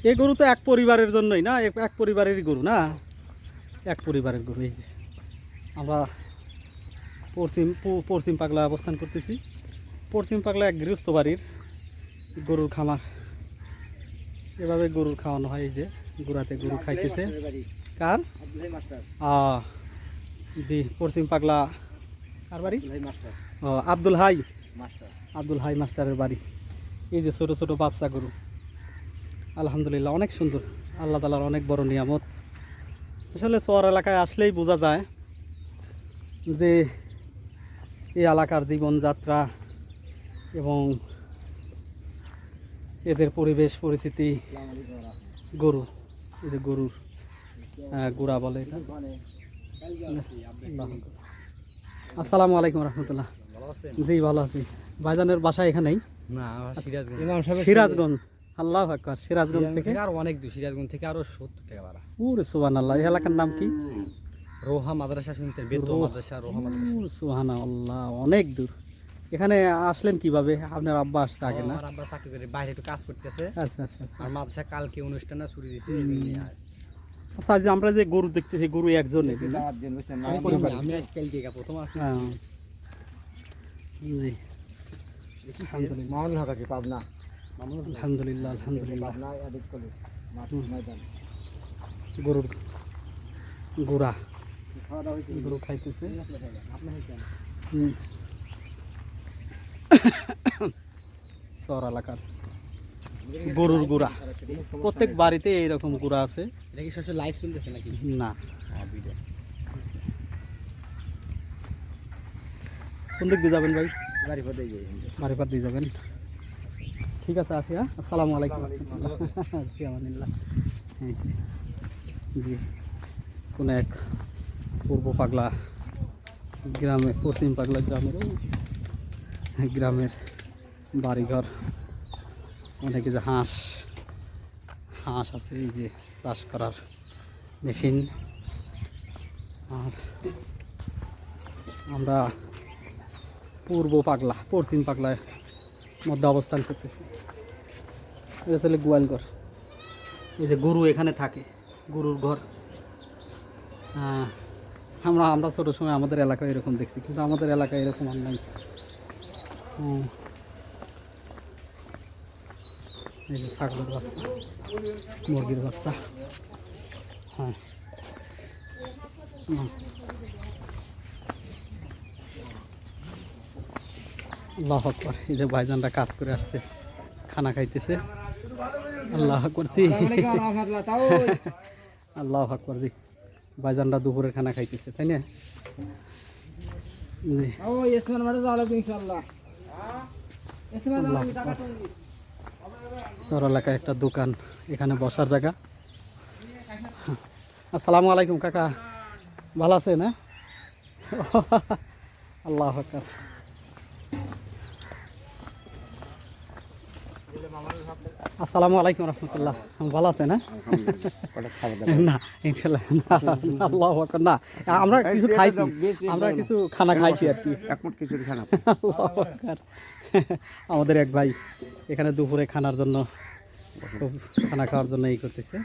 এই গরু তো এক পরিবারের জন্যই না, এক পরিবারেরই গরু না, এক পরিবারের গরু। এই যে আমরা পশ্চিম পাগলা অবস্থান করতেছি। পশ্চিম পাগলা এক গৃহস্থ বাড়ির গরুর খামার। এভাবে গরুর খাওয়ানো হয়। এই যে গুড়াতে গরু খাইতেছে। কার? জি, পশ্চিম পাগলা কার বাড়ি? ও, আব্দুল হাই মাস্টারের বাড়ি। এই যে ছোট ছোট বাচ্চা গরু, আলহামদুলিল্লাহ অনেক সুন্দর। আল্লাহ তাআলার অনেক বড় নিয়ামত। আসলে চর এলাকায় আসলেই বোঝা যায় যে এই এলাকার জীবনযাত্রা এবং এদের পরিবেশ পরিস্থিতি। গরু, এই যে গরুর গুড়া বলে এটা। আসসালামু আলাইকুম রহমতুল্লাহ। জি ভালো আছি। ভাইজানের বাসা এখানেই? না, সিরাজগঞ্জ। আল্লাহু আকবার। সিরাজগঞ্জ থেকে আর অনেক দূর, সিরাজগঞ্জ থেকে আরো 70 টাকা ভাড়া। ওরে সুবহানাল্লাহ। এই এলাকার নাম কি? রোহা মাদ্রাসা শুনছেন? বেতো মাদ্রাসা, রোহা মাদ্রাসা। সুবহানাল্লাহ, অনেক দূর। এখানে আসলেন কিভাবে? আপনার আব্বা আসতে আগে না? আমার আব্বা চাকরি করে বাইরে একটু কাজ করতেছে। আচ্ছা আচ্ছা আচ্ছা। আর মাদ্রাসা কালকে অনুষ্ঠান না ছুটি দিয়েছে, এই আসছে। আচ্ছা, যে আমরা যে গরু দেখতেছি, গরু একজনের? আমি কালকে প্রথম আসছি। জি আলহামদুলিল্লাহ। মামুনুল হক আছে পাবনা। আলহামদুলিল্লাহ আলহামদুলিল্লাহ। পাবনা আদিত কলেজ ময়দান। গরুর গুড়া খাওয়া দাওয়া হয়েছে? গরু খাইতেছে। আপনি হয়েছেন? চর এলাকার গরুর গুড়া, প্রত্যেক বাড়িতে এইরকম গুড়া আছে। এটা কি সরাসরি লাইভ চলতেছে নাকি? না, ভিডিও। কোন দিক দিয়ে যাবেন ভাই? গাড়ি পথে যাই। বাড়িপার দিয়ে যাবেন। ঠিক আছে, আসি। হ্যাঁ, আসসালামু আলাইকুম। সিয়ামানিল্লাহ। জি, কোন এক পূর্ব পাগলা গ্রামে, পশ্চিম পাগলা গ্রামের বাড়িঘর। অনেকে যে হাঁস আছে, এই যে চাষ করার মেশিন। আর আমরা পূর্ব পাগলা পশ্চিম পাগলায় মধ্যে অবস্থান করতেছি। এটা আসলে গোয়ালঘর। এই যে গরু এখানে থাকে, গরুর ঘর। আমরা ছোটো সময় আমাদের এলাকায় এরকম দেখছি, কিন্তু আমাদের এলাকায় এরকম আর নাই। এই যে ছাগলের বাচ্চা, মুরগির বাচ্চা। হ্যাঁ, আল্লাহু আকবার। এই যে ভাইজানরা কাজ করে আসছে, খানা খাইতেছে। আল্লাহু আকবার। জি, আল্লাহু আকবার। জি, ভাইজানরা দুপুরের খানা খাইতেছে, তাই না? জি, চর এলাকায় একটা দোকান, এখানে বসার জায়গা। আসসালামু আলাইকুম কাকা, ভালো আছে না? আল্লাহু আকবার। আসসালামু আলাইকুম রহমতুল্লাহ। ভালো আছে না? না ইনশাল্লাহ। আল্লাহু আকবার। না, আমরা কিছু খাইছি, আমরা কিছু খানা খাইছি আর কি। আল্লাহু আকবার। আমাদের এক ভাই এখানে দুপুরে খানার জন্য, খানা খাওয়ার জন্য এই করতেছে।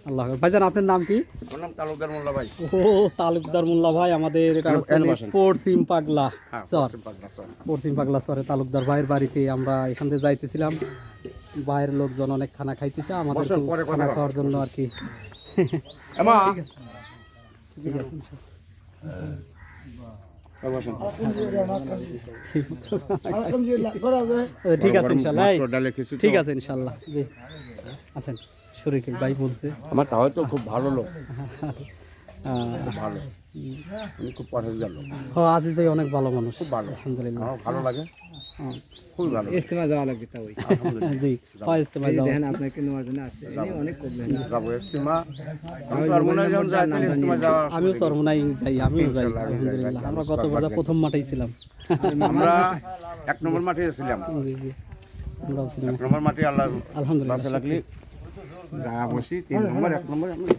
আল্লাহ আকবার। ভাইজান, আপনার নাম কি? আমার নাম তালুকদার মোল্লা ভাই। ও, তালুকদার মোল্লা ভাই। আমাদের এটা পশ্চিম পাগলা চর, পশ্চিম পাগলা চরে তালুকদার ভাইয়ের বাড়িতে আমরা এখান থেকে যাইতেছিলাম। বাইরের লোকজন অনেক খানা খাইতেছে, আমাদের খানা খাওয়ার জন্য আর কি। ঠিক আছে, ঠিক আছে ইনশাল্লাহ। ঠিক আছে ইনশাল্লাহ। জি, আছেন শরীফ ভাই বলছে। আমার তাও তো খুব ভালো লোক, ভালো, খুব পছন্দের লোক। হ্যাঁ, আজিজ ভাই অনেক ভালো মানুষ, খুব ভালো, আলহামদুলিল্লাহ। ভালো লাগে, খুবই ভালো। ইজতেমা যাওয়া লাগবে তা ওই। জি, ইজতেমায় যাওয়া। দেখেন আপনাকে নেওয়ার জন্য আসছে, অনেক প্রবলেম। যাবো ইজতেমা, আমি সরমনাই যখন যাই তাহলে ইজতেমা যাওয়া। আমিও সরমনাই যাই, আমিও যাই আলহামদুলিল্লাহ। আমরা গত বছর প্রথম মাঠেই ছিলাম। আমরা 1 নম্বর মাঠে ছিলাম। জি জি, আমরাও ছিলাম 1 নম্বর মাঠে। আল্লাহ আলহামদুলিল্লাহ বাসে লাগলি যা বসি 3 নম্বর 1 নম্বর আমরা